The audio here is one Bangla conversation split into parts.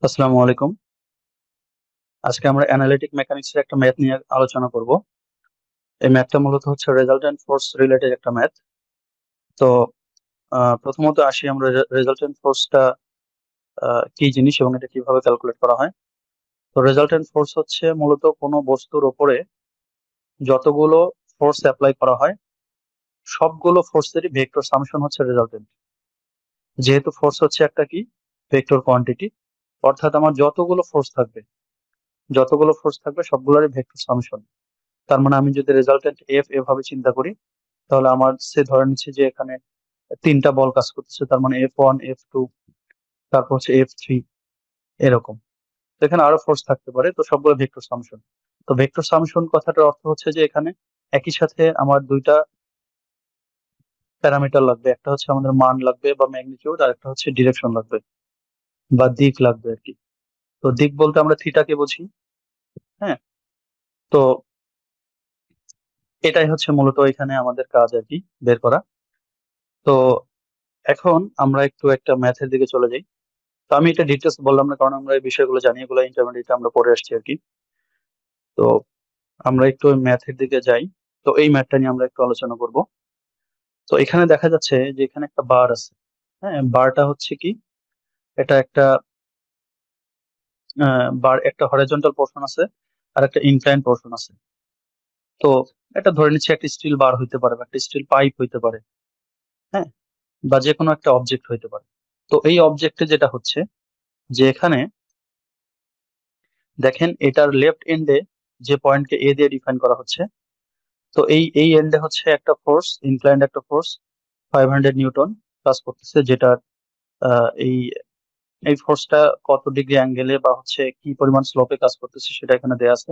আসসালামু আলাইকুম। আজকে আমরা অ্যানালিটিক মেকানিক্স এর একটা ম্যাথ নিয়ে আলোচনা করব। এই ম্যাথটা মূলত হচ্ছে রেজাল্টেন্ট ফোর্স রিলেটেড একটা ম্যাথ। তো প্রথমত আসি আমরা রেজাল্টেন্ট ফোর্সটা কি জিনিস এবং এটা কিভাবে ক্যালকুলেট করা হয়। তো রেজাল্টেন্ট ফোর্স হচ্ছে মূলত কোনো বস্তুর উপরে যতগুলো ফোর্স অ্যাপ্লাই করা হয় সবগুলো ফোর্সেরই ভেক্টর সামেশন হচ্ছে রেজাল্টেন্ট। যেহেতু ফোর্স হচ্ছে একটা কি ভেক্টর কোয়ান্টিটি, অর্থাৎ আমার যতগুলো ফোর্স থাকবে সবগুলোরই ভেক্টর সামেশন। তার মানে আমি যদি রেজাল্টেন্ট এফ এভাবে চিন্তা করি, তাহলে আমার সে ধরে নিচ্ছে যে এখানে তিনটা বল কাজ করতেছে, তার মানে F1 F2 তারপর হচ্ছে F3 এরকম। তো এখানে আরো ফোর্স থাকতে পারে, তো সবগুলো ভেক্টর সামেশন। তো ভেক্টর সামেশন কথাটার অর্থ হচ্ছে যে এখানে একই সাথে আমার দুইটা প্যারামিটার লাগবে, একটা হচ্ছে আমাদের মান লাগবে বা ম্যাগনিটিউড, আর একটা হচ্ছে ডিরেকশন লাগবে বা দিক লাগবে আর কি। তো দিক বলতে আমরা থিটাকে বুঝি। হ্যাঁ, তো এটাই হচ্ছে মূলত এখানে আমাদের কাজ আর কি, বের করা। তো এখন আমরা একটু একটা ম্যাথের দিকে চলে যাই। তো আমি এটা ডিটেলস বললাম না, কারণ আমরা এই বিষয়গুলো জানি, এগুলো ইন্টারমিডিয়েটে আমরা পড়ে আসছি আর কি। তো আমরা একটু ম্যাথের দিকে যাই। তো এই ম্যাথটা নিয়ে আমরা একটু আলোচনা করব। তো এখানে দেখা যাচ্ছে যে এখানে একটা বার আছে। হ্যাঁ, বারটা হচ্ছে কি, এটা একটা বার, একটা হরাইজন্টাল পোর্শন আছে আর একটা ইনক্লাইন পোর্শন আছে। তো এটা ধরে নিচ্ছে একটা স্টিল বার হইতে পারে বা একটা স্টিল পাইপ হইতে পারে। হ্যাঁ, বা যে কোনো একটা অবজেক্ট হইতে পারে। তো এই অবজেক্টে যেটা হচ্ছে যে এখানে দেখেন এটার লেফট এন্ডে যে পয়েন্টকে এ দিয়ে ডিফাইন করা হচ্ছে, তো এই এন্ডে হচ্ছে একটা ফোর্স, ইনক্লাইন্ড একটা ফোর্স 500 নিউটন কাজ করতেছে, যেটা এই এই ফোর্সটা কত ডিগ্রি অ্যাঙ্গেলে বা হচ্ছে কি পরিমাণ স্লোপে কাজ করতেছে সেটা এখানে দেয়া আছে।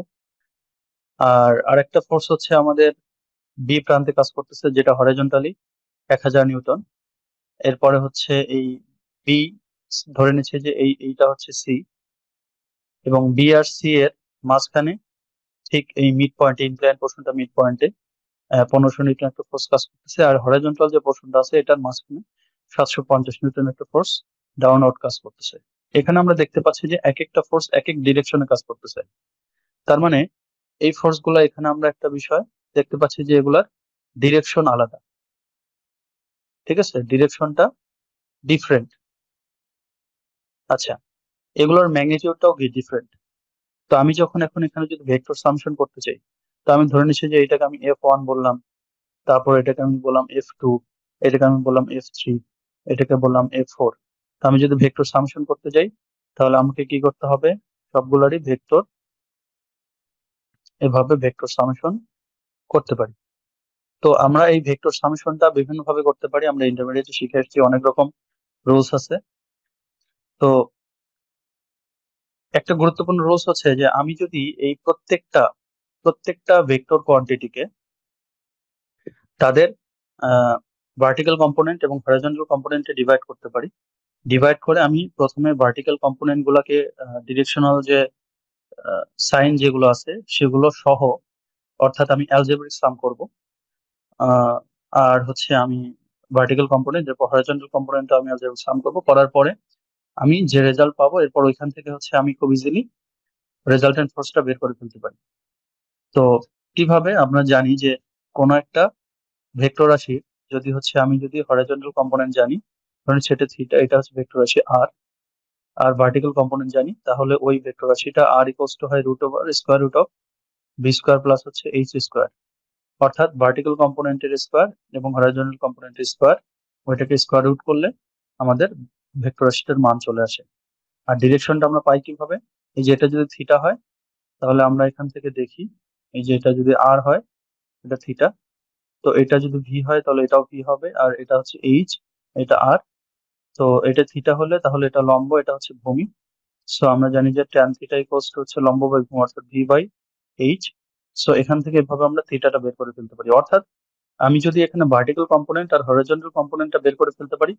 আর আরেকটা ফোর্স হচ্ছে আমাদের বি প্রান্তে কাজ করতেছে, যেটা হরাইজন্টালি 1000 নিউটন। এরপরে হচ্ছে এই বি, ধরে নিচ্ছে যে এইটা হচ্ছে সি, এবং বি আর সি এর মাঝখানে ঠিক এই মিড পয়েন্টে, ইনক্লাইন পোর্শনটা মিড পয়েন্টে 1500 নিউটন একটা ফোর্স কাজ করতেছে। আর হরাইজন্টাল যে পোর্শনটা আছে এটার মাঝখানে 750 নিউটন একটা ফোর্স ডাউন আউট কাজ করতেছে। এখানে আমরা দেখতে পাচ্ছি যে এক একটা ফোর্স এক এক ডিরেকশনে কাজ করতেছে। তার মানে এই ফোর্স গুলা, এখানে আমরা একটা বিষয় দেখতে পাচ্ছি যে এগুলার ডিরেকশন আলাদা। ঠিক আছে, ডিরেকশনটা ডিফারেন্ট। আচ্ছা, এগুলোর ম্যাগনিটিউডটাও কি ডিফারেন্ট। তো আমি যখন এখন এখানে যদি ভেক্টর সামশন করতে চাই, তো আমি ধরে নিচ্ছি যে এটাকে আমি F1 বললাম, তারপর এটাকে আমি বললাম F2, এটাকে আমি বললাম F3, এটাকে বললাম F4। তো আমি যদি ভেক্টর সামেশন করতে যাই, তাহলে আমাকে কি করতে হবে, সবগুলারই ভেক্টর, এভাবে ভেক্টর সামেশন করতে পারি। তো আমরা এই ভেক্টর সামেশনটা বিভিন্ন ভাবে করতে পারি, আমরা ইন্টারমিডিয়েটে শিখে এসেছি, অনেক রকম রুলস আছে। তো একটা গুরুত্বপূর্ণ রুলস হচ্ছে যে আমি যদি এই প্রত্যেকটা ভেক্টর কোয়ান্টিটিকে তাদের ভার্টিক্যাল কম্পোনেন্ট এবং হরাইজন্টাল কম্পোনেন্টে ডিভাইড করতে পারি, ডিভাইড করে আমি প্রথমে ভার্টিক্যাল কম্পোনেন্ট গুলাকে ডিরেকশনাল যে সাইন যেগুলো আছে সেগুলো সহ, অর্থাৎ আমি অ্যালজেব্রিক সাম করব। আহ, আর হচ্ছে আমি ভার্টিক্যাল কম্পোনেন্ট, এরপর হরাইজন্টাল কম্পোনেন্ট আমি অ্যালজেব্রিক সাম করব, করার পরে আমি যে রেজাল্ট পাবো, এরপর ওইখান থেকে হচ্ছে আমি খুব ইজিলি রেজাল্টেন্ট ফোর্সটা বের করে ফেলতে পারি। তো কিভাবে, আমরা জানি যে কোনো একটা ভেক্টর রাশি, যদি হচ্ছে আমি যদি হরাইজন্টাল কম্পোনেন্ট জানি, ধরুন সেটা থিটা, এটা হচ্ছে ভেক্টর রাশি আর, আর ভার্টিক্যাল কম্পোনেন্ট জানি, তাহলে ওই ভেক্টর রাশিটা আর ইকুয়ালস টু হয় root over square root of B square plus হচ্ছে এইচ স্কোয়ার। অর্থাৎ ভার্টিক্যাল কম্পোনেন্টের স্কোয়ার এবং হরাইজন্টাল কম্পোনেন্টের স্কোয়ার, ওইটাকে স্কোয়ার রুট করলে আমাদের ভেক্টর রাশিটার মান চলে আসে। আর ডিরেকশনটা আমরা পাই কিভাবে, এই যে এটা যদি থিটা হয়, তাহলে আমরা এখান থেকে দেখি, এই যে এটা যদি আর হয়, এটা থিটা, তো এটা যদি ভি হয় তাহলে এটাও ভি হবে, আর এটা হচ্ছে এইচ, এটা আর। তো এটা থিটা হলে তাহলে এটা লম্ব, এটা হচ্ছে ভূমি। সো আমরা জানি যে ট্যান থিটা ইকুয়ালস টু হচ্ছে লম্ব বাই ভূমি, অর্থাৎ ভি বাই এইচ। সো এখান থেকে এভাবে আমরা থিটাটা বের করে ফেলতে পারি। অর্থাৎ আমি যদি এখানে ভার্টিক্যাল কম্পোনেন্ট আর হরিজন্টাল কম্পোনেন্টটা বের করে ফেলতে পারি,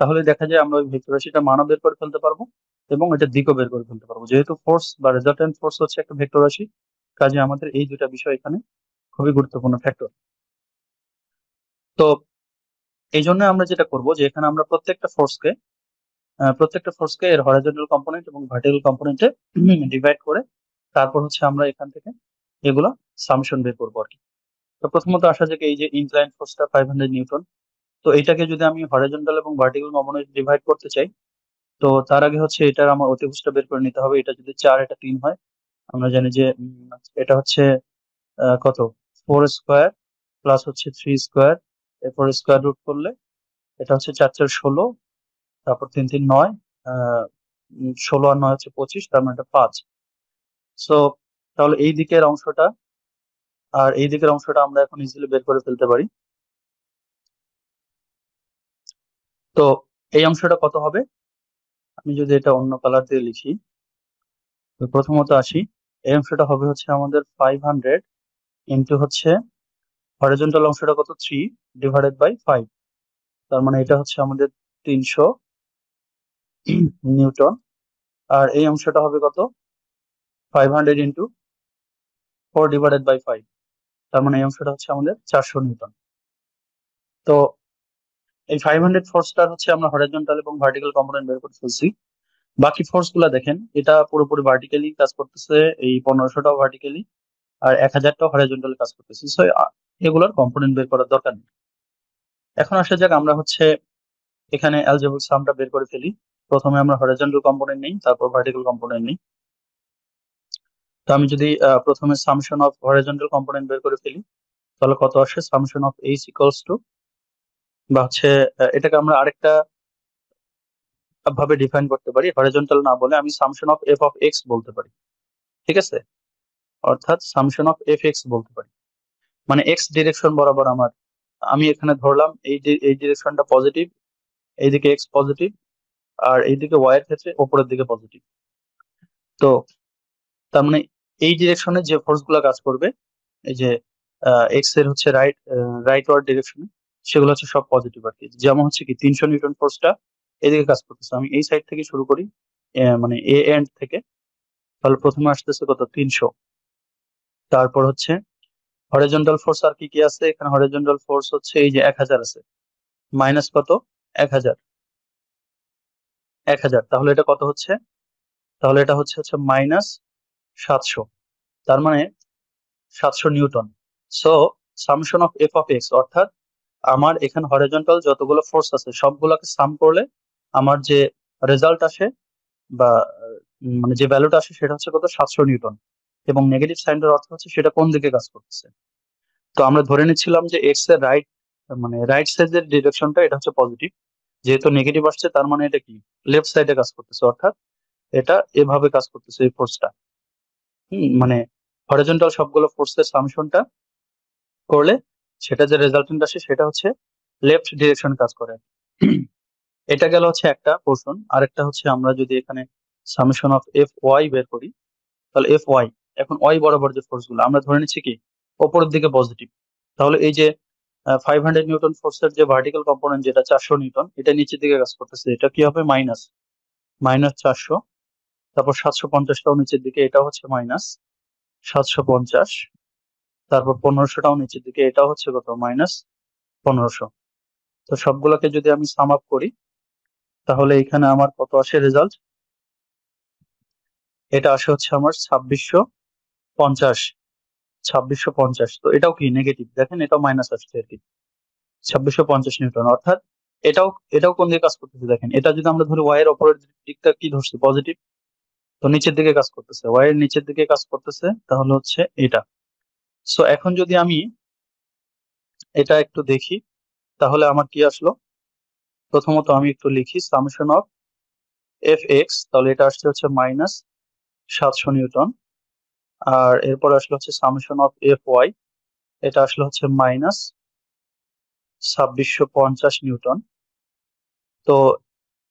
তাহলে দেখা যায় আমরা ওই ভেক্টর রাশিটা মানও বের করে ফেলতে পারবো এবং এটা দিকও বের করে ফেলতে পারবো। যেহেতু ফোর্স বা রেজাল্টেন্ট ফোর্স হচ্ছে একটা ভেক্টর রাশি, কাজে আমাদের এই দুটা বিষয় এখানে খুবই গুরুত্বপূর্ণ ফ্যাক্টর। তো এই জন্য আমরা যেটা করব যে এখানে আমরা প্রত্যেকটা ফোর্সকে প্রত্যেকটা ফোর্সকে এর হরাইজন্টাল কম্পোনেন্ট এবং ভার্টিক্যাল কম্পোনেন্টে ডিভাইড করে তারপর হচ্ছে আমরা এখান থেকে এগুলো সামেশন বের করবো আর কি। তো প্রথমত আসা যাক এই যে ইনক্লাইন ফোর্সটা 500 নিউটন। তো এটাকে যদি আমি হরাইজন্টাল এবং ভার্টিক্যাল কম্পোনেন্ট ডিভাইড করতে চাই, তো তার আগে হচ্ছে এটার আমার অতিভুজটা বের করে নিতে হবে। এটা যদি 4 এটা 3 হয়, আমরা জানি যে এটা হচ্ছে কত, 4 স্কোয়ার প্লাস হচ্ছে 3 স্কোয়ার, এরপর স্কোয়ার রুট করলে এটা হচ্ছে 4 4 16, তারপর 3 3 9, 16 আর 9 হচ্ছে 25, তার মানে এটা 5। সো তাহলে এই দিকের অংশটা আর এই দিকের অংশটা আমরা এখন ইজিলি বের করে ফেলতে পারি। তো এই অংশটা কত হবে, আমি যদি এটা অন্য কালার দিয়ে লিখি, তো প্রথমত আসি, এই অংশটা হবে হচ্ছে আমাদের 500 ইন্টু হচ্ছে হরিজন্টাল অংশটা কত, 3 ডিভাইডেড বাই 5, তার মানে এটা হচ্ছে আমাদের 300 নিউটন। আর এই অংশটা হবে কত, 500 ইন্টু 4 ডিভাইডেড বাই 5, তার মানে এই অংশটা হচ্ছে আমাদের 400 নিউটন। তো এই 500 ফোর্সটার হচ্ছে আমরা হরিজন্টাল এবং ভার্টিক্যাল কম্পোনেন্ট বের করে ফেলছি। বাকি ফোর্স গুলা দেখেন, এটা পুরোপুরি ভার্টিক্যালি কাজ করতেছে, এই 1500টাও ভার্টিক্যালি আর 1000টাও হরিজন্টালি কাজ করতেছে। সো এগুলোর কম্পোনেন্ট বের করার দরকার নেই। এখন আসা যাক আমরা হচ্ছে এখানে অ্যালজেব্রিক সামটা বের করে ফেলি। প্রথমে আমরা হরিজন্টাল কম্পোনেন্ট নিই, তারপর ভার্টিক্যাল কম্পোনেন্ট নিই। তো আমি যদি প্রথমে সামশন অফ হরিজন্টাল কম্পোনেন্ট বের করে ফেলি, তাহলে কত আসে, সামশন অফ এইচ ইকুয়ালস টু, বা হচ্ছে এটাকে আমরা আরেকটা ভাবে ডিফাইন করতে পারি, হরিজন্টাল না বলে আমি সামশন অফ এফ অফ এক্স বলতে পারি। ঠিক আছে, অর্থাৎ সামশন অফ এফ এক্স বলতে পারি, মানে এক্স ডিরেকশন বরাবর আমার, আমি এখানে ধরলাম এই ডিরেকশনটা পজিটিভ, এইদিকে এক্স পজিটিভ, আর এইদিকে ওয়াই এর ক্ষেত্রে উপরের দিকে পজিটিভ। তো তার মানে এই ডিরেকশনে যে ফোর্স গুলা কাজ করবে, এই যে এক্স এর হচ্ছে রাইট ওয়ার্ড ডিরেকশনে, সেগুলো হচ্ছে সব পজিটিভ আর কি। যেমন হচ্ছে কি 300 নিউটন ফোর্সটা এদিকে কাজ করতেছে, আমি এই সাইড থেকে শুরু করি, মানে এ এন্ড থেকে, তাহলে প্রথমে আসতেছে কত, 300। তারপর হচ্ছে হরিজন্টাল ফোর্স আর কি কি আছে এখানে, হরিজন্টাল ফোর্স হচ্ছে এই যে 1000 আছে, মাইনাস কত, 1000, 1000, তাহলে এটা কত হচ্ছে, তাহলে এটা হচ্ছে হচ্ছে মাইনাস 700, তার মানে 700 newton. So summation of F of X, অর্থাৎ আমার এখানে হরিজন্টাল যতগুলো ফোর্স আছে সবগুলোকে সাম করলে আমার যে রেজাল্ট আসে, বা মানে যে ভ্যালুটা আসে সেটা হচ্ছে কত, 700 নিউটন। এবং নেগেটিভ সাইনটার অর্থ হচ্ছে সেটা কোন দিকে কাজ করতেছে। তো আমরা ধরে নিচ্ছিলাম যে এক্স এর মানে রাইট সাইডের ডিরেকশনটা এটা হচ্ছে পজিটিভ, যেহেতু নেগেটিভ আসছে তার মানে এটা কি, লেফট সাইডে কাজ করতেছে, অর্থাৎ এটা এভাবে কাজ করতেছে এই ফোর্সটা। মানে হরিজন্টাল সবগুলো ফোর্সের সামশনটা করলে সেটা যে রেজাল্টেন্ট আসে সেটা হচ্ছে লেফট ডিরেকশন কাজ করে। এটা গেল হচ্ছে একটা পোর্শন। আরেকটা হচ্ছে আমরা যদি এখানে সামেশন অফ এফ ওয়াই বের করি, তাহলে এফ ওয়াই, এখন ওয়াই বরাবর যে ফোর্স গুলো আমরা ধরে নিচ্ছি কি ওপরের দিকে পজিটিভ, তাহলে এই যে 500 নিউটন ফোর্সের যে ভার্টিক্যাল কম্পোনেন্ট যেটা 400 নিউটন, এটা নিচের দিকে কাজ করতেছে, এটা কি হবে, মাইনাস, মাইনাস 400। তারপর 750টাও নিচের দিকে, এটা হচ্ছে মাইনাস 750। তারপর 1500টাও নিচের দিকে, এটাও হচ্ছে কত, মাইনাস 1500। তো সবগুলোকে যদি আমি সাম আপ করি, তাহলে এখানে আমার কত আসে রেজাল্ট, এটা আসে হচ্ছে আমার 2650, 2650। তো এটাও কি নেগেটিভ, দেখেন এটাও মাইনাস আসছে আর কি, 2650 নিউটন। অর্থাৎ এটাও এটাও কোন দিকে কাজ করতেছে দেখেন, এটা যদি আমরা ধরি ওয়াই এর অপরের দিকটা কি ধরছি, পজিটিভ, তো নিচের দিকে কাজ করতেছে, ওয়াই এর নিচের দিকে কাজ করতেছে, তাহলে হচ্ছে এটা। সো এখন যদি আমি এটা একটু দেখি, তাহলে আমার কি আসলো, প্রথমত আমি একটু লিখি সামেশন অফ এফ এক্স, তাহলে এটা আসছে হচ্ছে মাইনাস 700 নিউটন। আর এরপর আসলে হচ্ছে সামেশন অফ এফ ওয়াই, এটা আসলে হচ্ছে মাইনাস 2650 নিউটন। তো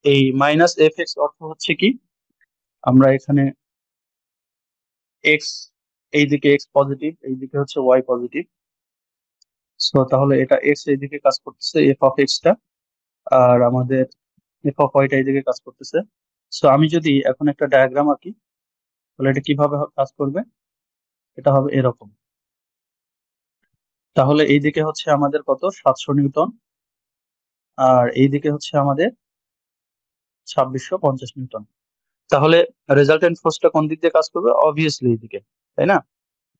এই মাইনাস এফ এক্স অর্থ হচ্ছে কি, আমরা এখানে এক্স, এইদিকে এক্স পজিটিভ, এইদিকে হচ্ছে ওয়াই পজিটিভ, সো তাহলে এটা এক্স এইদিকে কাজ করতেছে এফ অফ এক্সটা, আর আমাদের এফ অফ ওয়াইটা এইদিকে কাজ করতেছে। সো আমি যদি এখন একটা ডায়াগ্রাম আঁকি, তাহলে এটা কিভাবে কাজ করবে, এটা হবে এরকম। তাহলে এইদিকে হচ্ছে আমাদের কত, 700 নিউটন, আর এইদিকে হচ্ছে আমাদের 2650 নিউটন। তাহলে রেজাল্টেন্ট ফোর্সটা কোন দিক দিয়ে কাজ করবে? অবভিয়াসলি এইদিকে, তাই না?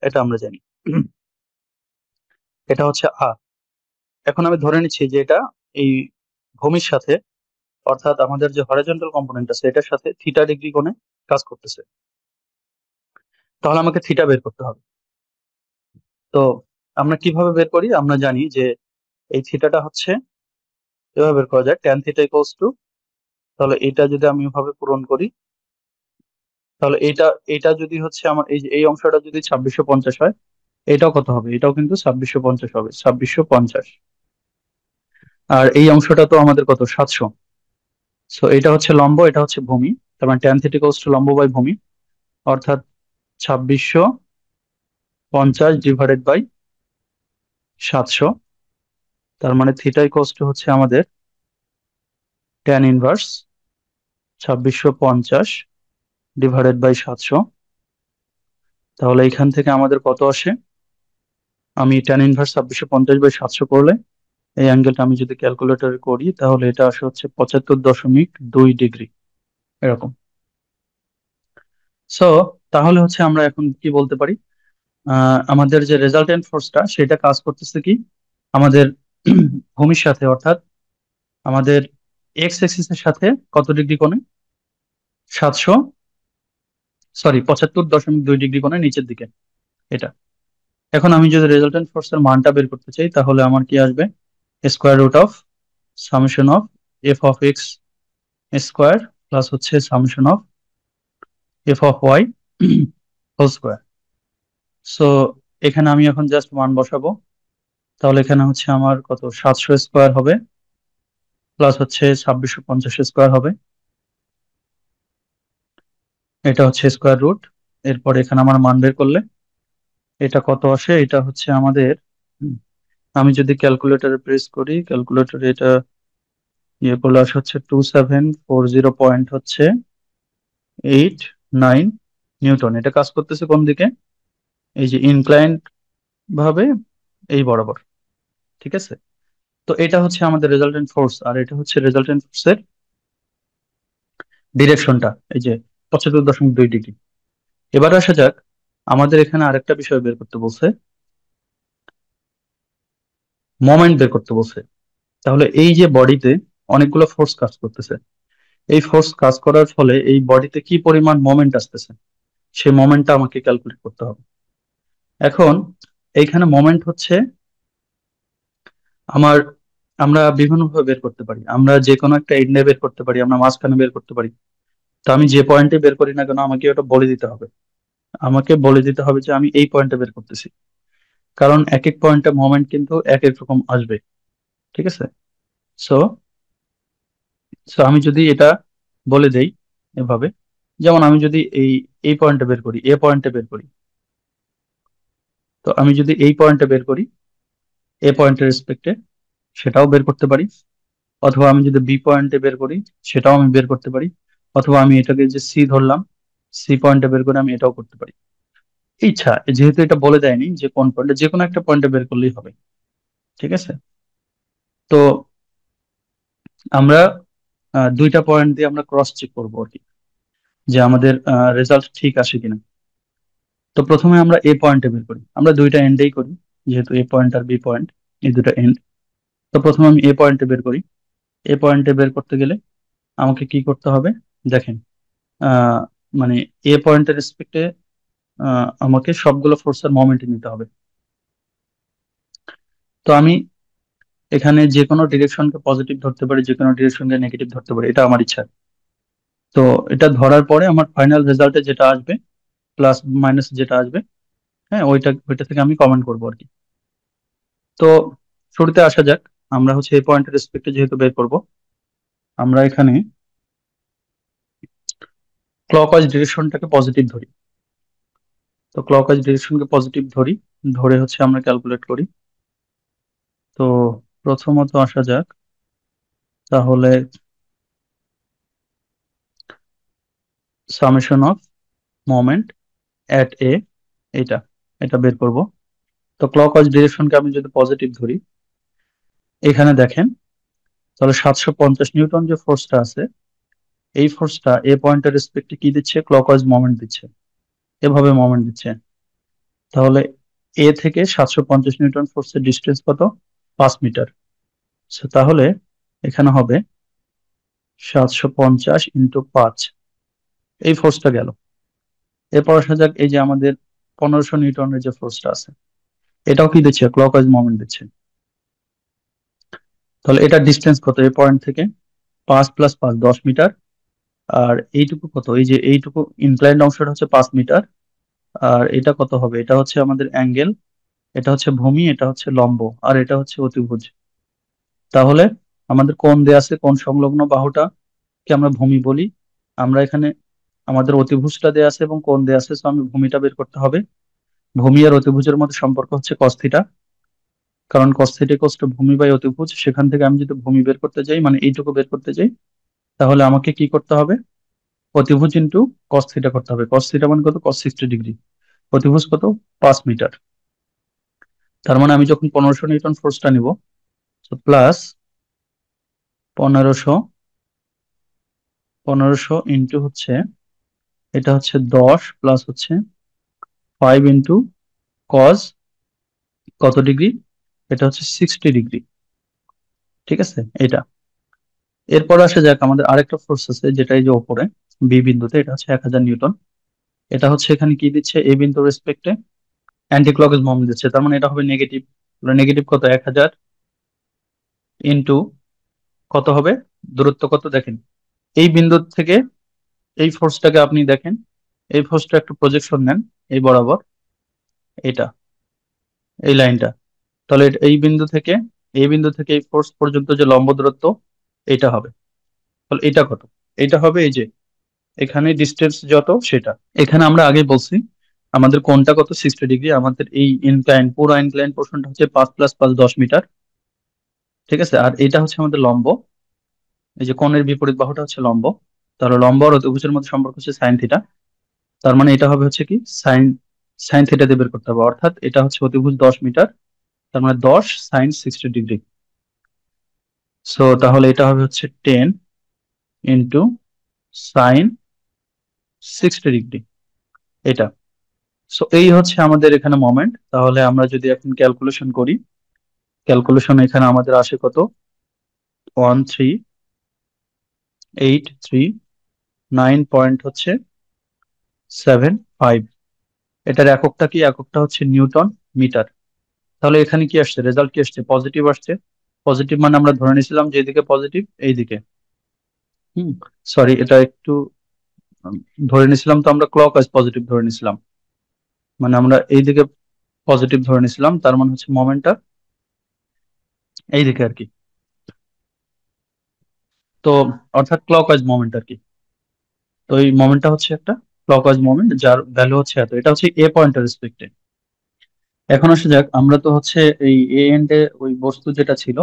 এটা আমরা জানি। এটা হচ্ছে আর। এখন আমি ধরে নিচ্ছি যে এটা এই ভূমির সাথে, অর্থাৎ আমাদের যে হরাইজন্টাল কম্পোনেন্ট আছে এটার সাথে থিটা ডিগ্রি কোণে কাজ করতেছে। তাহলে আমাকে থিটা বের করতে হবে। তো আমরা কিভাবে বের করি? আমরা জানি যে এই থিটাটা হচ্ছে, এভাবে বের করা যায়, ট্যান থিটা ইকুয়ালস টু, তাহলে এটা যদি আমি এভাবে পূরণ করি, তাহলে এটা এটা যদি হচ্ছে আমার এই যে এই অংশটা যদি 2650 হয়, এটাও কত হবে? এটাও কিন্তু 2650 হবে, 2650। আর এই অংশটা তো আমাদের কত? 700। সো এটা হচ্ছে লম্ব, এটা হচ্ছে ভূমি। তার মানে ট্যান থিটা ইকুয়ালস টু লম্ব বাই ভূমি, অর্থাৎ 2650 ডিভাইডেড বাই 700। তার মানে থিটা ইকুয়ালস টু হচ্ছে আমাদের ট্যান ইনভার্স 2650 ডিভাইডেড বাই 700। তাহলে এখান থেকে আমাদের কত আসে? আমি ট্যান ইনভার্স 2650 বাই 700 করলে এই অ্যাঙ্গেলটা আমি যদি ক্যালকুলেটরে করি, তাহলে এটা আসে হচ্ছে 75.2 ডিগ্রি, এরকম। সো তাহলে হচ্ছে আমরা এখন কি বলতে পারি? আমাদের যে রেজাল্টেন্ট ফোর্সটা সেটা কাজ করতেছে কি আমাদের ভূমির সাথে, অর্থাৎ আমাদের এক্স এক্সিস এর সাথে কত ডিগ্রি কোণে? 700, সরি 75.2 ডিগ্রি কোণে নিচের দিকে, এটা। এখন আমি যদি রেজাল্টেন্ট ফোর্সের মানটা বের করতে চাই, তাহলে আমার কি আসবে? Square root of summation of F of X square plus হচ্ছে summation of F of Y whole square. So এখানে আমি এখন জাস্ট মান বসাবো। তাহলে এখানে হচ্ছে আমার কত? 700 স্কোয়ার হবে প্লাস হচ্ছে 2650 স্কোয়ার হবে, এটা হচ্ছে স্কোয়ার রুট। এরপর এখানে আমার মান বের করলে এটা কত আসে? এটা হচ্ছে আমাদের, আমি যদি ক্যালকুলেটরে প্রেস করি, ক্যালকুলেটরে এটা ইয়ে করলে আসে হচ্ছে 2740 পয়েন্ট হচ্ছে 89 নিউটন। এটা কাজ করতেছে কোন দিকে? এই যে ইনক্লাইন্ড ভাবে এই বরাবর, ঠিক আছে? তো এটা হচ্ছে আমাদের রেজাল্টেন্ট ফোর্স, আর এটা হচ্ছে রেজাল্টেন্ট ফোর্সের ডিরেকশনটা, এই যে 75.2 ডিগ্রি। এবার আসা যাক, আমাদের এখানে আরেকটা বিষয় বের করতে বলছে, মোমেন্ট বের করতে বলছে। তাহলে এই যে বডিতে অনেকগুলো ফোর্স কাজ করতেছে, এই ফোর্স কাজ করার ফলে এই বডিতে কি পরিমাণ মোমেন্ট আসতেছে, সেই মোমেন্টটা আমাকে ক্যালকুলেট করতে হবে। এখন এইখানে মোমেন্ট হচ্ছে আমার, আমরা বিভিন্ন ভাবে বের করতে পারি। আমরা যে কোনো একটা এন্ডে বের করতে পারি, আমরা মাঝখানে বের করতে পারি। তো আমি যে পয়েন্টে বের করি না কেন, আমাকে ওটা বলে দিতে হবে। আমাকে বলে দিতে হবে যে আমি এই পয়েন্টে বের করতেছি, কারণ এক এক পয়েন্টে মোমেন্ট কিন্তু এক এক রকম আসবে, ঠিক আছে? সো সো আমি যদি এটা বলে দেই এভাবে, যেমন আমি যদি এই এই পয়েন্টে বের করি, এ পয়েন্টে বের করি, তো আমি যদি এই পয়েন্টে বের করি এ পয়েন্টের রেসপেক্টে, সেটাও বের করতে পারি। অথবা আমি যদি বি পয়েন্টে বের করি, সেটাও আমি বের করতে পারি। অথবা আমি এটাকে যে সি ধরলাম, সি পয়েন্টে বের করে আমি এটাও করতে পারি। ইচ্ছা, যেহেতু এটা বলে দেয়নি যে কোন পয়েন্টে, যে কোনো একটা পয়েন্টে বের করলেই হবে, ঠিক আছে? তো আমরা দুইটা পয়েন্ট দিয়ে আমরা ক্রস চেক করবো আর কি, যে আমাদের রেজাল্ট ঠিক আসে কিনা। তো প্রথমে আমরা এ পয়েন্টে বের করি, আমরা দুইটা এন্ডেই করি, যেহেতু এ পয়েন্ট আর বি পয়েন্ট এই দুটো এন্ড। তো প্রথমে আমি এ পয়েন্টে বের করি। এ পয়েন্টে বের করতে গেলে আমাকে কি করতে হবে? দেখেন, আহ মানে এ পয়েন্টের রেসপেক্টে আমাকে সবগুলো ফোর্সের মোমেন্ট নিতে হবে। তো আমি এখানে যে কোনো ডিরেকশনকে পজিটিভ ধরতে পারি, যে কোনো ডিরেকশনকে নেগেটিভ ধরতে পারি, এটা আমার ইচ্ছা। তো এটা ধরার পরে আমার ফাইনাল রেজাল্টে যেটা আসবে, প্লাস মাইনাস যেটা আসবে, হ্যাঁ, ওইটা ওইটা থেকে আমি কমেন্ট করবো আর কি। তো শুরুতে আসা যাক, আমরা হচ্ছে এই পয়েন্টের রেসপেক্টে যেহেতু বের করব, আমরা এখানে ক্লকওয়াইজ ডিরেকশনটাকে পজিটিভ ধরি। তো ক্লকওয়াইজ ডিরেকশনকে পজিটিভ ধরি, ধরে হচ্ছে আমরা ক্যালকুলেট করি। তো প্রথমত আসা যাক, তাহলে সামেশন অফ মোমেন্ট এট এ, এটা এটা বের করব। তো ক্লকওয়াইজ ডিরেকশনকে আমি যদি পজিটিভ ধরি, এখানে দেখেন, তাহলে 750 নিউটন যে ফোর্সটা আছে, এই ফোর্সটা এ পয়েন্টের রেসপেক্টে কি দিচ্ছে, ক্লকওয়াইজ মোমেন্ট দিচ্ছে, এভাবে মোমেন্ট দিচ্ছে। তাহলে এ থেকে 750 নিউটন ফোর্সের ডিস্টেন্স কত, 5 মিটার। তাহলে এখানে হবে 750 × 5, এই ফোর্সটা গেল। এরপর আসা যাক, এই যে আমাদের 1500 নিউটনের যে ফোর্সটা আছে, এটাও কি দিচ্ছে, ক্লকওয়াইজ মোমেন্ট দিচ্ছে। তাহলে এটার ডিস্টেন্স কত, এই পয়েন্ট থেকে 5 + 5 10 মিটার। আর এইটুকু কত, এই যে এইটুকু ইনক্লাইন্ড অংশটা হচ্ছে 5 মিটার। আর এটা কত হবে, এটা হচ্ছে আমাদের অ্যাঙ্গেল, এটা হচ্ছে ভূমি, এটা হচ্ছে লম্ব, আর এটা হচ্ছে অতিভুজ। তাহলে আমাদের কোণ দেয়া আছে, কোণ সংলগ্ন বাহুটা কে আমরা ভূমি বলি। আমরা এখানে আমাদের অতিভুজটা দেয়া আছে এবং কোণ দেয়া আছে, তো আমি ভূমিটা বের করতে হবে। ভূমি আর অতিভুজের মধ্যে সম্পর্ক হচ্ছে cos থিটা, কারণ cos থিটা ইকুয়ালস টু ভূমি বাই অতিভুজ। সেখান থেকে আমি যদি ভূমি বের করতে যাই, মানে এইটুকু বের করতে যাই, তাহলে আমাকে কি করতে হবে, অতিভুজ ইন্টু cos থিটা করতে হবে। cos থিটা মানে কত, cos 60 ডিগ্রি। অতিভুজ কত, 5 মিটার। তার মানে আমি যখন 1500 নিউটন ফোর্সটা নিব, প্লাস 1500, 1500 ইন্টু হচ্ছে, এটা হচ্ছে 10 প্লাস হচ্ছে 5 × cos কত ডিগ্রি, এটা হচ্ছে 60 ডিগ্রি। ঠিক আছে, এটা। এরপর আসা যাক, আমাদের আরেকটা ফোর্স আছে, যেটা এই যে ওপরে বি বিন্দুতে, এটা হচ্ছে 1000 নিউটন। এটা হচ্ছে এখানে কি দিচ্ছে, এ বিন্দুর রেসপেক্টে অ্যান্টি ক্লকওয়াইজ মোমেন্ট দিচ্ছে, তার মানে এটা হবে নেগেটিভ। নেগেটিভ কত, 1000 ইন্টু কত হবে, দূরত্ব কত দেখেন, এই বিন্দু থেকে এই ফোর্সটাকে আপনি দেখেন, এই ফোর্সটা একটু প্রজেকশন নেন, এই বরাবর, এটা, এই লাইনটা। তাহলে এই বিন্দু থেকে এই ফোর্স পর্যন্ত যে লম্ব দূরত্ব, এটা হবে। তাহলে এটা কত, এটা হবে এই যে এখানে ডিস্টেন্স যত সেটা। এখানে আমরা আগে বলছি আমাদের কোণটা কত, 60 ডিগ্রি। আমাদের এই ইনক্লাইন, পুরো ইনক্লাইন পোর্শনটা হচ্ছে 5 + 5 10 মিটার। ঠিক আছে, আর এটা হচ্ছে আমাদের লম্ব, এই যে কোণের বিপরীত বাহুটা হচ্ছে লম্ব। তাহলে লম্ব আর অতিভুজের মধ্যে সম্পর্ক হচ্ছে সাইন থিটা। তার মানে এটা হবে হচ্ছে কি, সাইন সাইন থিটা দিয়ে বের করতে হবে, অর্থাৎ এটা হচ্ছে অতিভুজ 10 মিটার, তার মানে 10 sin 60 ডিগ্রি। সো তাহলে এটা হবে হচ্ছে 10 sin 60 ডিগ্রি, এটা। সো এই হচ্ছে আমাদের এখানে মোমেন্ট। তাহলে আমরা যদি এখন ক্যালকুলেশন করি, ক্যালকুলেশন এখানে আমাদের আসে কত, 1383 পয়েন্ট হচ্ছে 75। এটার এককটা কি, এককটা হচ্ছে নিউটন মিটার। তাহলে এখানে কি আসছে, রেজাল্ট কি আসছে, পজিটিভ আসছে। পজিটিভ মানে আমরা ধরে নিয়েছিলাম যে এইদিকে পজিটিভ, এইদিকে, হুম, সরি, এটা একটু উম, ধরে নিয়েছিলাম, তো আমরা ক্লকওয়াইজ পজিটিভ ধরে নিয়েছিলাম, মানে আমরা এইদিকে পজিটিভ ধরে নিয়েছিলাম, তার মানে হচ্ছে মোমেন্টটা এইদিকে আর কি। তো অর্থাৎ ক্লকওয়াইজ মোমেন্ট আর কি। তো এই মোমেন্টটা হচ্ছে একটা ক্লকওয়াইজ মোমেন্ট, যার ভ্যালু হচ্ছে এত। এটা হচ্ছে এ পয়েন্টের রেসপেক্টে। এখন আসা যাক, আমরা তো হচ্ছে এই এ এন্ডে ওই বস্তু যেটা ছিল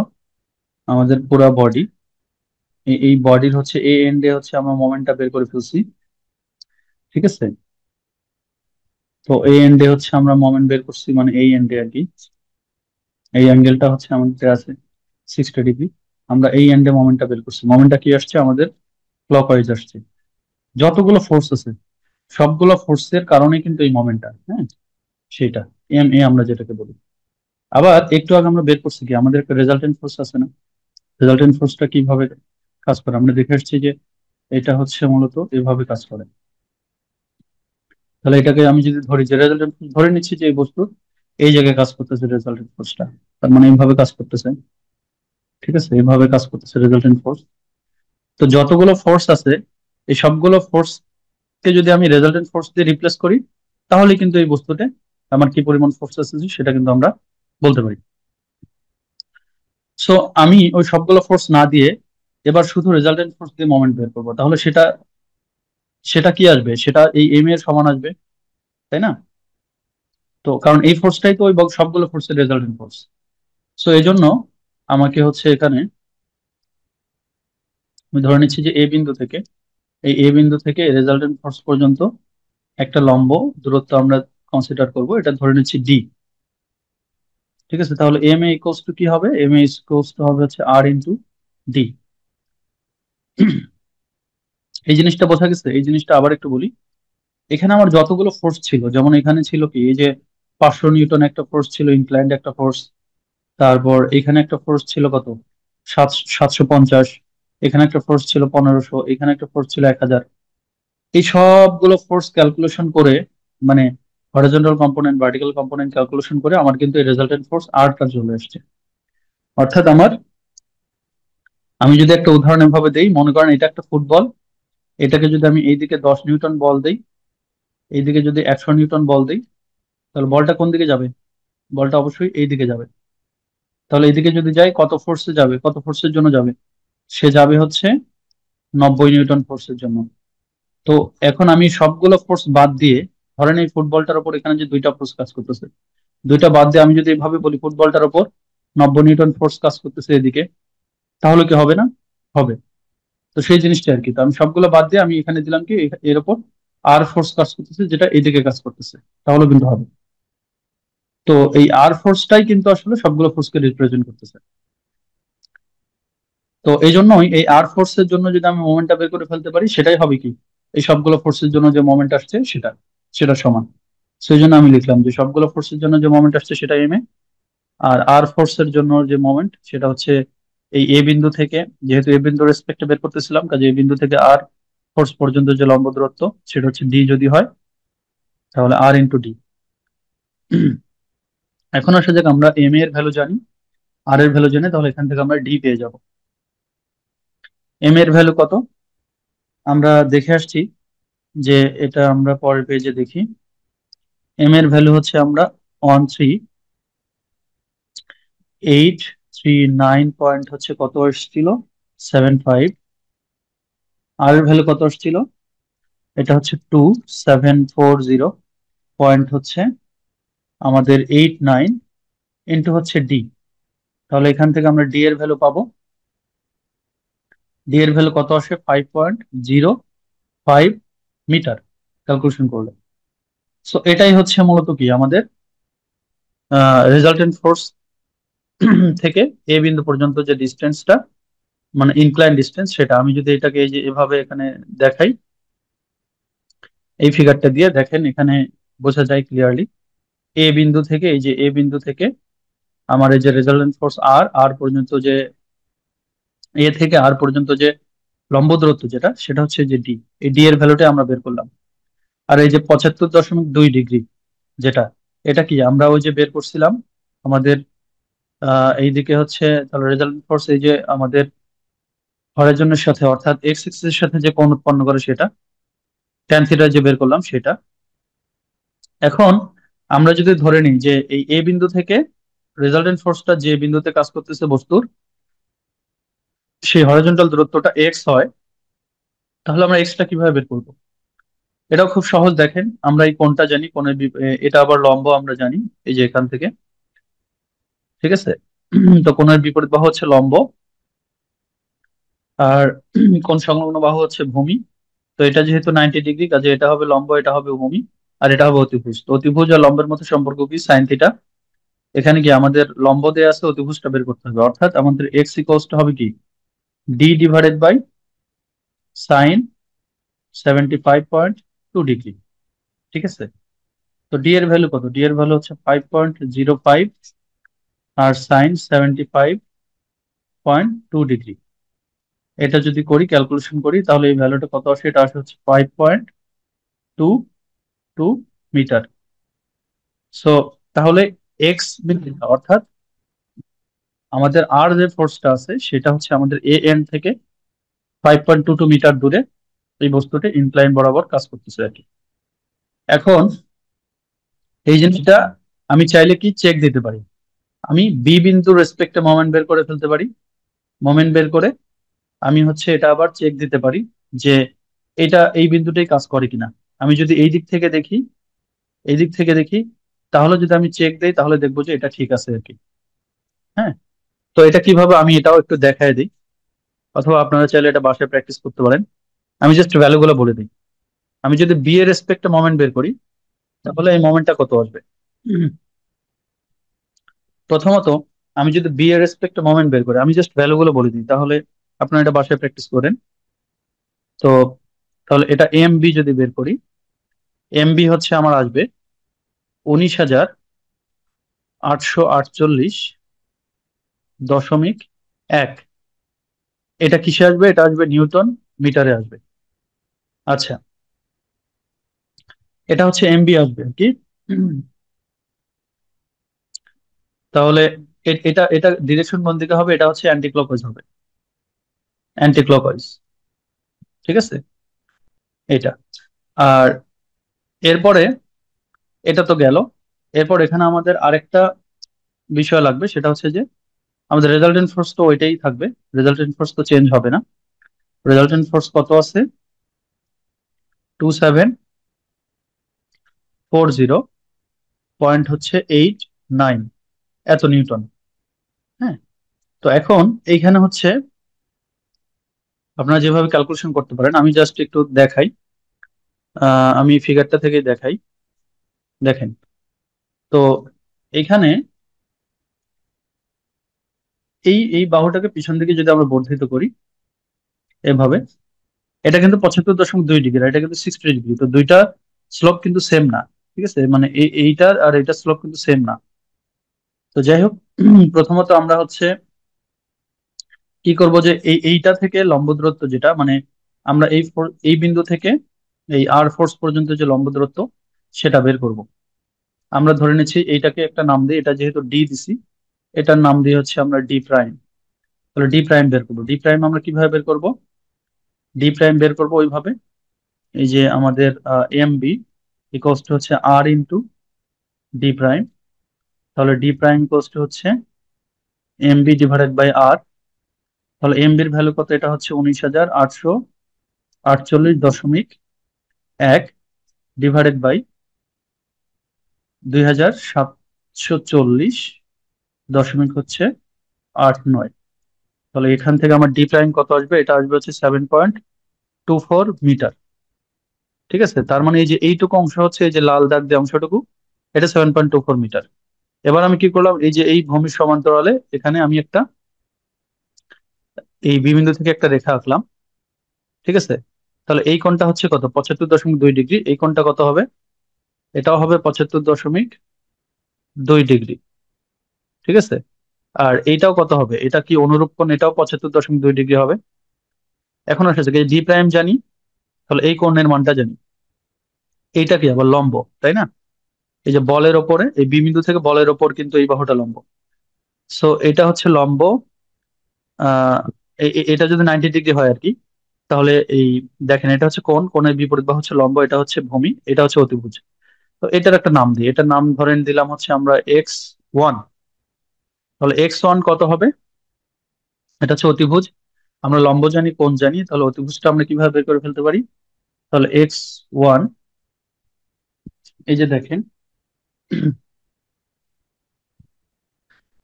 আমাদের পুরো বডি, এই বডির হচ্ছে এ এন্ডে হচ্ছে আমরা মোমেন্টটা বের করে ফেলছি। ঠিক আছে, তো এই এন্ডে হচ্ছে আমরা মোমেন্ট বের করছি, মানে এই এন্ডে আর কি। এই অ্যাঙ্গেলটা হচ্ছে আমাদের আছে 60 ডিগ্রি। আমরা এই এন্ডে মোমেন্টটা বের করছি, মোমেন্টটা কি আসছে আমাদের, ক্লকওয়াইজ আসছে। যতগুলো ফোর্স আছে সবগুলো ফোর্সের কারণে কিন্তু এই মোমেন্টটা, হ্যাঁ, সেটা এম এ আমরা যেটাকে বলি। আবার একটু আগে আমরা বের করছি কি, আমাদের একটা রেজাল্টেন্ট ফোর্স আছে না। রেজাল্টেন্ট ফোর্সটা কিভাবে কাজ করে আমরা দেখে আসছি, যে এটা হচ্ছে মূলত এভাবে কাজ করে। তাহলে এটাকে আমি যদি ধরি যে রেজাল্টেন্ট ফোর্স, ধরে নিচ্ছি যে এই বস্তু এই জায়গায় কাজ করতেছে রেজাল্টেন্ট ফোর্সটা, তার মানে এইভাবে কাজ করতেছে। ঠিক আছে, এইভাবে কাজ করতেছে রেজাল্টেন্ট ফোর্স। তো যতগুলো ফোর্স আছে, এই সবগুলো ফোর্স কে যদি আমি রেজাল্টেন্ট ফোর্স দিয়ে রিপ্লেস করি, তাহলে কিন্তু এই বস্তুতে আমার কি পরিমাণ ফোর্স আছে সেটা কিন্তু আমরা বলতে পারি। সো আমি ওই সবগুলো ফোর্স না দিয়ে এবার শুধু রেজাল্টেন্ট ফোর্স দিয়ে মোমেন্ট বের করবো, তাহলে সেটা সেটা কি আসবে, সেটা এই এম এর সমান আসবে, তাই না? তো কারণ এই ফোর্সটাই তো ওই সবগুলো ফোর্সের রেজাল্টেন্ট ফোর্স। সো এই জন্য আমাকে হচ্ছে এখানে, আমি ধরে নিচ্ছি যে এ বিন্দু থেকে রেজাল্টেন্ট ফোর্স পর্যন্ত একটা লম্ব দূরত্ব আমরা কনসিডার করব, এটা ধরে নিচ্ছি ডি। ঠিক আছে, তাহলে এম এ ইকুয়ালস টু কি হবে, এম এ ইকুয়ালস টু হবে হচ্ছে আর ইন্টু ডি। এই জিনিসটা বোঝা গেছে? এই জিনিসটা আবার একটু বলি। এখানে আমার যতগুলো ফোর্স ছিল, যেমন এখানে ছিল কি, এই যে 500 নিউটন একটা ফোর্স ছিল, ইনক্লাইন্ড একটা ফোর্স। তারপর এখানে একটা ফোর্স ছিল কত, 750। এখানে একটা ফোর্স ছিল 1500, এখানে একটা ফোর্স ছিল 1000। এই সবগুলো ফোর্স ক্যালকুলেশন করে, মানে horizontal component vertical component calculation করে আমার কিন্তু এই রেজাল্টেন্ট ফোর্স আরটা চলে আসছে। অর্থাৎ আমি যদি একটা উদাহরণ এভাবে দেই, মনে করেন এটা একটা ফুটবল। এটাকে যদি আমি এইদিকে 10 নিউটন বল দেই, এইদিকে যদি 100 নিউটন বল দেই, তাহলে বলটা কোন দিকে যাবে? বলটা অবশ্যই এই দিকে যাবে। তাহলে এইদিকে যদি যাই, কত ফোর্সে যাবে, কত ফোর্সের জন্য যাবে? সে যাবে হচ্ছে 90 নিউটন ফোর্সের জন্য। তো এখন আমি সবগুলো ফোর্স বাদ দিয়ে, ধরেন এই ফুটবলটার উপর এখানে যে দুইটা ফোর্স কাজ করতেছে, দুইটা বাদ দিয়ে আমি যদি এভাবে বলি ফুটবলটার উপর 90 নিউটন ফোর্স কাজ করতেছে এদিকে, তাহলে কি হবে না? হবে। তো সেই জিনিসটা আর কি, তো আমি সবগুলো বাদ দিয়ে আমি এখানে দিলাম কি, এর উপর আর ফোর্স কাজ করতেছে যেটা এইদিকে কাজ করতেছে, তাহলে কিন্তু হবে। তো এই আর ফোর্সটাই কিন্তু আসলে সবগুলো ফোর্সকে রিপ্রেজেন্ট করতেছে। তো এই জন্যই এই আর ফোর্সের জন্য যদি আমি মোমেন্টটা বের করে ফেলতে পারি, সেটাই হবে কি, এই সবগুলো ফোর্সের জন্য যে মোমেন্ট আসছে সেটা সেটা সমান। সেই জন্য আমি লিখলাম যে সবগুলো ফোর্সের জন্য যে মোমেন্ট আসছে সেটা এম এ, আর আর ফোর্সের জন্য যে মোমেন্ট সেটা হচ্ছে এই এ বিন্দু থেকে, যেহেতু এ বিন্দু রেসপেক্টে বের করতেছিলাম, কাজে এ বিন্দু থেকে আর ফোর্স পর্যন্ত যে লম্ব দূরত্ব সেটা হচ্ছে ডি যদি হয়, তাহলে আর ইন্টু ডি। এখন আসা যাক, আমরা এম এর ভ্যালু জানি, আর এর ভ্যালু জানি, তাহলে এখান থেকে আমরা ডি পেয়ে যাব। এম এর ভ্যালু কত আমরা দেখে আসছি, যে এটা আমরা পরের পেজে দেখি। এম এর ভ্যালু হচ্ছে আমরা 13,839 পয়েন্ট হচ্ছে কত এসেছিল, 75। আর এর ভ্যালু কত আসছিল, এটা হচ্ছে 2740 পয়েন্ট হচ্ছে আমাদের 89 ইন্টু হচ্ছে ডি। তাহলে এখান থেকে আমরা ডি এর ভ্যালু পাবো। ডি এর ভ্যালু কত আসে, 5.05 মিটার ক্যালকুলেশন করলে। সো এটাই হচ্ছে মূলত কি আমাদের রেজাল্টেন্ট ফোর্স থেকে এ বিন্দু পর্যন্ত যে ডিস্টেন্সটা, মানে ইনক্লাইন ডিস্টেন্স, সেটা আমি যদি এটাকে এই যে এভাবে এখানে দেখাই, এই ফিগারটা দিয়ে দেখেন, এখানে বোঝা যায় ক্লিয়ারলি। এ বিন্দু থেকে, এই যে এ বিন্দু থেকে আমার এই যে রেজাল্টেন্ট ফোর্স আর আর পর্যন্ত যে, এ থেকে আর পর্যন্ত যে লম্ব দূরত্ব যেটা, সেটা হচ্ছে যে ডি। এই ডি এর ভ্যালুটা আমরা বের করলাম। আর এই যে 75.2 ডিগ্রি যেটা, এটা কি আমরা ওই যে বের করছিলাম আমাদের এইদিকে হচ্ছে, তাহলে রেজাল্টেন্ট ফোর্স এই যে আমাদের হরাইজনের সাথে, অর্থাৎ এক্স এক্সিস এর সাথে যে কোণ উৎপন্ন করে সেটা, ট্যান থিটা যে বের করলাম সেটা। এখন আমরা যদি ধরে নিই যে এই এ বিন্দু থেকে রেজাল্টেন্ট ফোর্সটা যে বিন্দুতে কাজ করতেছে বস্তুর, সেই হরাইজন্টাল দূরত্বটা এক্স হয়, তাহলে আমরা এক্সটা কিভাবে বের করবো? এটাও খুব সহজ, দেখেন আমরা এই কোণটা জানি, এটা আবার লম্ব আমরা জানি, এই যে এখান থেকে, ঠিক আছে। তো কোণের বিপরীত বাহু হচ্ছে লম্ব, আর কোণ সংলগ্ন বাহু হচ্ছে ভূমি। তো এটা যেহেতু 90 ডিগ্রি, কাজে এটা হবে লম্ব, এটা হবে ভূমি, আর এটা হবে অতিভুজ। তো অতিভুজ আর লম্বের মধ্যে সম্পর্ক কি, সাইন থিটা। এখানে কি আমাদের লম্ব দেয়া আছে, অতিভুজটা বের করতে হবে, অর্থাৎ আমাদের এক্স ইকুয়ালস টু হবে কি, D divided by sine 75.2 degree, ঠিক আছে। তো ডি এর ভ্যালু কত, ডি এর ভ্যালু হচ্ছে 5.05, আর সাইন 75.2 ডিগ্রি। এটা যদি করি, ক্যালকুলেশন করি, তাহলে এই ভ্যালুটা কত আসে, এটা আসে হচ্ছে 5.22 মিটার। সো তাহলে এক্স, অর্থাৎ আমাদের আর যে ফোর্সটা আছে সেটা হচ্ছে আমাদের এ এন থেকে 5.22 মিটার দূরে এই বস্তুটা ইনক্লাইন বরাবর কাজ করতেছে আর কি। এখন এই জিনিসটা আমি চাইলে কি চেক দিতে পারি, আমি বি বিন্দু রেসপেক্টে মোমেন্ট বের করে ফেলতে পারি। মোমেন্ট বের করে আমি হচ্ছে এটা আবার চেক দিতে পারি যে এটা এই বিন্দুটাই কাজ করে কিনা। আমি যদি এই দিক থেকে দেখি, এই দিক থেকে দেখি, তাহলে যদি আমি চেক দেই তাহলে দেখবো যে এটা ঠিক আছে আর কি। হ্যাঁ, তো এটা কিভাবে আমি এটাও একটু দেখায় দিই, অথবা আপনারা চাইলে এটা বাসায় প্র্যাকটিস করতে পারেন। আমি জাস্ট ভ্যালুগুলো বলে দিই। আমি যদি বি এর রেসপেক্টে মোমেন্ট বের করি, তাহলে এই মোমেন্টটা কত আসবে। উম, প্রথমত আমি যদি বি এর রেসপেক্টে মোমেন্ট বের করি, আমি জাস্ট ভ্যালুগুলো বলে দিই, তাহলে আপনারা এটা বাসায় প্র্যাকটিস করেন। তো তাহলে এটা এমবি যদি বের করি, এমবি হচ্ছে আমার আসবে 19,848.1। এটা কিসে আসবে? এটা আসবে নিউটন মিটারে আসবে। আচ্ছা, এটা হচ্ছে এমবি আসবে কি। উম, তাহলে এটা এটা ডিরেকশন কোন দিকে হবে? এটা হচ্ছে অ্যান্টি ক্লকওয়াইজ হবে, অ্যান্টি ক্লকওয়াইজ। ঠিক আছে, এটা। আর এরপরে এটা তো গেল। এরপর এখানে আমাদের আরেকটা বিষয় লাগবে, সেটা হচ্ছে যে আমাদের রেজাল্টেন্ট ফোর্স তো ওইটাই থাকবে, রেজাল্টেন্ট ফোর্স তো চেঞ্জ হবে না। রেজাল্টেন্ট ফোর্স কত আছে? 2740 হচ্ছে 89, এত নিউটন। হ্যাঁ, তো এখন এইখানে হচ্ছে আপনারা যেভাবে ক্যালকুলেশন করতে পারেন, আমি জাস্ট একটু দেখাই। আমি ফিগারটা থেকে দেখাই। দেখেন, তো এইখানে এই এই বাহুটাকে পিছন দিকে যদি আমরা বর্ধিত করি এভাবে, এটা কিন্তু 75.2 ডিগ্রি, এটা কিন্তু 60 ডিগ্রি, তো দুইটা স্লোপ কিন্তু সেম না। ঠিক আছে, মানে এইটার আর এইটার স্লোপ কিন্তু সেম না। তো যাই হোক, প্রথমত আমরা হচ্ছে কি করব, যে এইটা থেকে লম্ব দূরত্ব যেটা, মানে আমরা এই বিন্দু থেকে এই আর ফোর্স পর্যন্ত যে লম্ব দূরত্ব সেটা বের করব। আমরা ধরে নিচ্ছি এইটাকে একটা নাম দিই, এটা যেহেতু ডি দিছি, এটার নাম দিয়ে হচ্ছে আমরা ডি প্রাইম। তাহলে ডি প্রাইম বের করবো। ডি প্রাইম আমরা কিভাবে বের করব? ডি প্রাইম বের করবো ওইভাবে, এই যে আমাদের এম বি ইকোয়াস টু হচ্ছে আর ইন্টু ডি প্রাইম। তাহলে ডি প্রাইম ইকোয়াস টু হচ্ছে এম বি ডিভাইডেড বাই আর। তাহলে এম বির ভ্যালু কত? এটা হচ্ছে 19,848.1 ডিভাইডেড বাই 2,740.89। তাহলে এখান থেকে আমার ডি প্রাইম কত আসবে? এটা আসবে হচ্ছে 7.24 মিটার। ঠিক আছে, তার মানে এই যে এইটুকু অংশ হচ্ছে, এই যে লাল দাগ দিয়ে অংশটুকু, এটা 7.24 মিটার। এবার আমি কি করলাম, এই যে এই ভূমির সমান্তরালে এখানে আমি একটা এই বি বিন্দু থেকে একটা রেখা আঁকলাম। ঠিক আছে, তাহলে এই কোণটা হচ্ছে কত? 75.2 ডিগ্রি। এই কোণটা কত হবে? এটাও হবে 75.2 ডিগ্রি। ঠিক আছে, আর এইটাও কত হবে? এটা কি অনুরূপ কোণ? এটাও 75.2 ডিগ্রি হবে। এখন আসা যাক, এই ডি প্রাইম জানি, তাহলে এই কোণের মানটা জানি। এইটা কি আবার লম্ব, তাই না? এই যে বলের ওপরে, এই বি বিন্দু থেকে বলের ওপর কিন্তু এই বাহুটা লম্ব। সো এটা হচ্ছে লম্ব। আহ এটা যদি 90 ডিগ্রি হয় আর কি, তাহলে এই দেখেন, এটা হচ্ছে কোণ, কোণের বিপরীত বাহু হচ্ছে লম্ব, এটা হচ্ছে ভূমি, এটা হচ্ছে অতিভুজ। তো এটার একটা নাম দিই, এটার নাম ধরেন দিলাম হচ্ছে আমরা x1। তাহলে x1 কত হবে? এটা হচ্ছে অতিভুজ। আমরা লম্ব জানি, কোণ জানি, তাহলে অতিভুজটা আমরা কিভাবে বের করে ফেলতে পারি? তাহলে x1, এই যে দেখেন,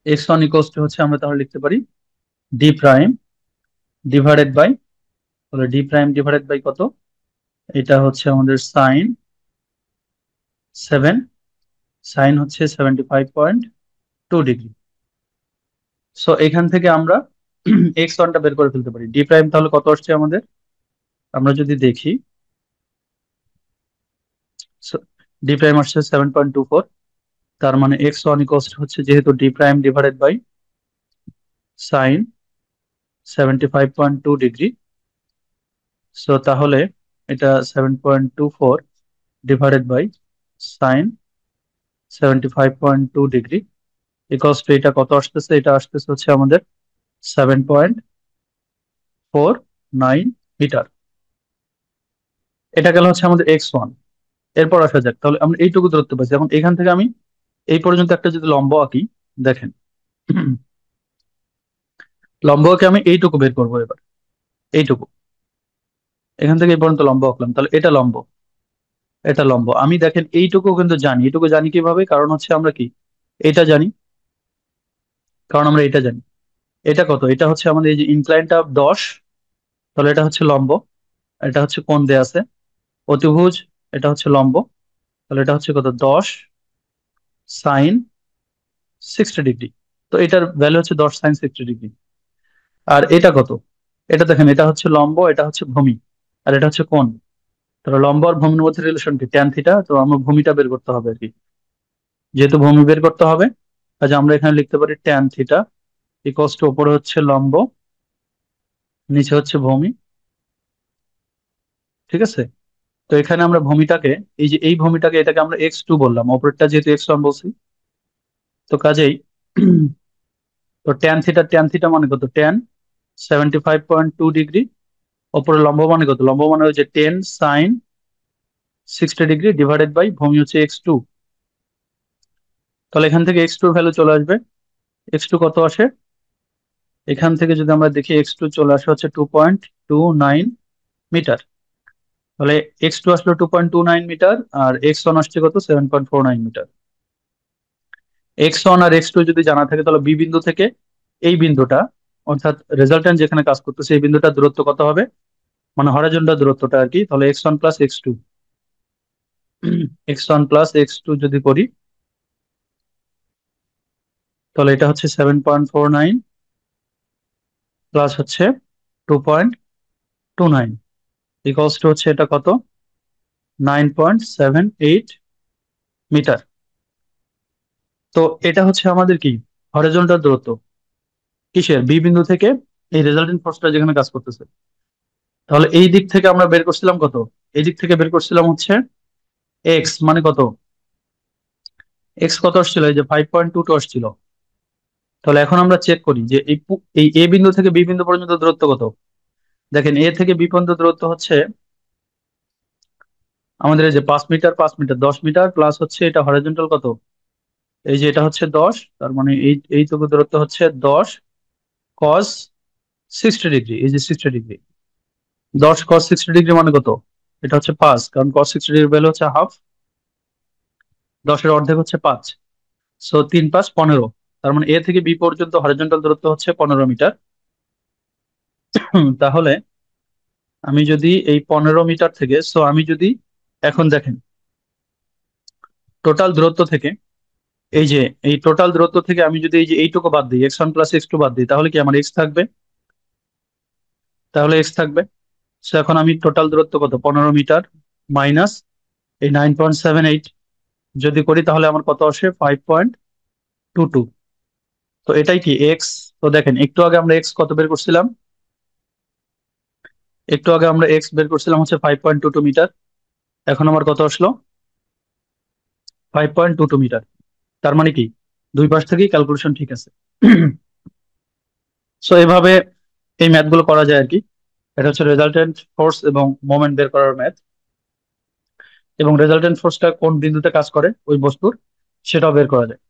x1 ইকুয়ালস টু হচ্ছে আমরা তাহলে লিখতে পারি ডি প্রাইম ডিভাইডেড বাই, তাহলে ডি প্রাইম ডিভাইডেড বাই কত? এটা হচ্ছে আমাদের সাইন 7, সাইন হচ্ছে 75.2 ডিগ্রি। সো এখান থেকে আমরা x1টা বের করে ফেলতে পারি। ডি প্রাইম তাহলে কত আসছে আমাদের? আমরা যদি দেখি, ডি প্রাইম আসছে 7.24। তার মানে x1 ইকুয়ালস হচ্ছে, যেহেতু D prime divided by sine 75.2 degree, so তাহলে এটা 7.24 divided by sine 75.2 degree equals to, এটা কত আসতেছে? এটা আসতেছে হচ্ছে আমাদের 7.49 মিটার। এটা গেল হচ্ছে আমাদের x1। এরপর আসা যাক, তাহলে আমরা এইটুকু দূরত্ব পাচ্ছি। এখন এখান থেকে আমি এই পর্যন্ত একটা যদি লম্ব আঁকি, দেখেন, লম্ব আঁকে আমি এইটুকু বের করবো এবার। এইটুকু, এখান থেকে এই পর্যন্ত লম্ব আঁকলাম, তাহলে এটা লম্ব, এটা লম্ব। আমি দেখেন এইটুকু কিন্তু জানি, এইটুকু জানি কিভাবে? কারণ হচ্ছে আমরা কি এটা জানি, কারণ আমরা এটা জানি। এটা কত? এটা হচ্ছে আমাদের এই যে ইনক্লাইনটা 10, তাহলে এটা হচ্ছে লম্ব, এটা হচ্ছে কোণ দেয়া আছে অতিভুজ, এটা হচ্ছে লম্ব, তাহলে এটা হচ্ছে কত? 10 sin 60 ডিগ্রি। তো এটার ভ্যালু হচ্ছে 10 sin 60 ডিগ্রি। আর এটা কত? এটা দেখেন, এটা হচ্ছে লম্ব, এটা হচ্ছে ভূমি, আর এটা হচ্ছে কোণ। তাহলে লম্ব আর ভূমির মধ্যে রিলেশন কি, ট্যান থিটা। তো আমার ভূমিটা বের করতে হবে আর কি, যেহেতু ভূমি বের করতে হবে কাজে আমরা এখানে লিখতে পারি ট্যান থিটা ইকুয়ালস টু, উপরে হচ্ছে লম্ব, নিচে হচ্ছে ভূমি। ঠিক আছে। তো এখানে আমরা ভূমিটাকে, এই যে এই ভূমিটাকে, এটাকে আমরা x2 বললাম, অপরেরটা যেহেতু x1 বলছি। তো কাজেই তো ট্যান থিটা মানে কত, ট্যান 75.2 ডিগ্রি। অপরে লম্ব মানে কত, লম্ব মানে হচ্ছে 10 sin 60 ডিগ্রি ডিভাইডেড বাই ভূমি হচ্ছে x2। তাহলে এখান থেকে x2 ভ্যালু চলে আসবে। x2 কত আসে, এখান থেকে যদি আমরা দেখি x2 চলে আসে হচ্ছে 2.29 মিটার। তাহলে x2 আসলো 2.29 মিটার, আর x1 আসছে কত, 7.49 মিটার। x1 আর x2 যদি জানা থাকে, তাহলে বি বিন্দু থেকে এই বিন্দুটা, অর্থাৎ রেজাল্টেন্ট যেখানে কাজ করতেছে এই বিন্দুটার দূরত্ব কত হবে, মানে হরাইজন্টাল দূরত্বটা আর কি। তাহলে x1 + x2, x1 + x2 যদি করি, তাহলে এটা হচ্ছে 7.49 প্লাস হচ্ছে 2.29 ইকুয়ালস টু হচ্ছে এটা কত, 9.78 মিটার। তো এটা হচ্ছে আমাদের কি, হরাইজন্টাল দূরত্ব, কিসের, বি বিন্দু থেকে এই রেজাল্টেন্ট ফোর্সটা যেখানে কাজ করতেছে। তাহলে এই দিক থেকে আমরা বের করছিলাম কত, এই দিক থেকে বের করছিলাম হচ্ছে এক্স মানে কত, এক্স কত আসছিল, এই যে 5.22 আসছিল। তাহলে এখন আমরা চেক করি যে এই এ বিন্দু থেকে বি বিন্দু পর্যন্ত দূরত্ব কত। দেখেন এ থেকে বি পর্যন্ত দূরত্ব হচ্ছে আমাদের এই যে 5 মিটার, 5 মিটার, 10 মিটার, প্লাস হচ্ছে এটা হরাইজন্টাল কত, এই যে এটা হচ্ছে 10, তার মানে এইটুকু দূরত্ব হচ্ছে 10 cos 60 ডিগ্রি, এই যে 60 ডিগ্রি, 10 cos 60 ডিগ্রি মানে কত, এটা হচ্ছে 5, কারণ cos 60 ডিগ্রি ভ্যালু হচ্ছে হাফ, 10-এর অর্ধেক হচ্ছে 5। সো 3 × 5 = 15। তার মানে এ থেকে বি পর্যন্ত হরিজন্টাল দূরত্ব হচ্ছে 15 মিটার। তাহলে আমি যদি এই 15 মিটার থেকে, সো আমি যদি এখন দেখেন টোটাল দূরত্ব থেকে, এই যে এই টোটাল দূরত্ব থেকে আমি যদি এই যে এইটুকু বাদ দিই, x1 + x2 বাদ দিই, তাহলে কি আমার এক্স থাকবে, তাহলে এক্স থাকবে। সো এখন আমি টোটাল দূরত্ব কত, 15 মিটার মাইনাস এই 9.78 যদি করি, তাহলে আমার কত আসে, 5.22। তো এটাই কি এক্স। তো দেখেন একটু আগে আমরা এক্স কত বের করছিলাম, একটু আগে আমরা এক্স বের করছিলাম হচ্ছে 5.22 মিটার, এখন আমার কত আসলো, 5.22 মিটার। তার মানে কি দুই পাশ থেকেই ক্যালকুলেশন ঠিক আছে। সো এভাবে এই ম্যাথ গুলো করা যায় আর কি। এটা হচ্ছে রেজাল্টেন্ট ফোর্স এবং মোমেন্ট বের করার ম্যাথ, এবং রেজাল্টেন্ট ফোর্সটা কোন বিন্দুতে কাজ করে ওই বস্তুর, সেটাও বের করা যায়।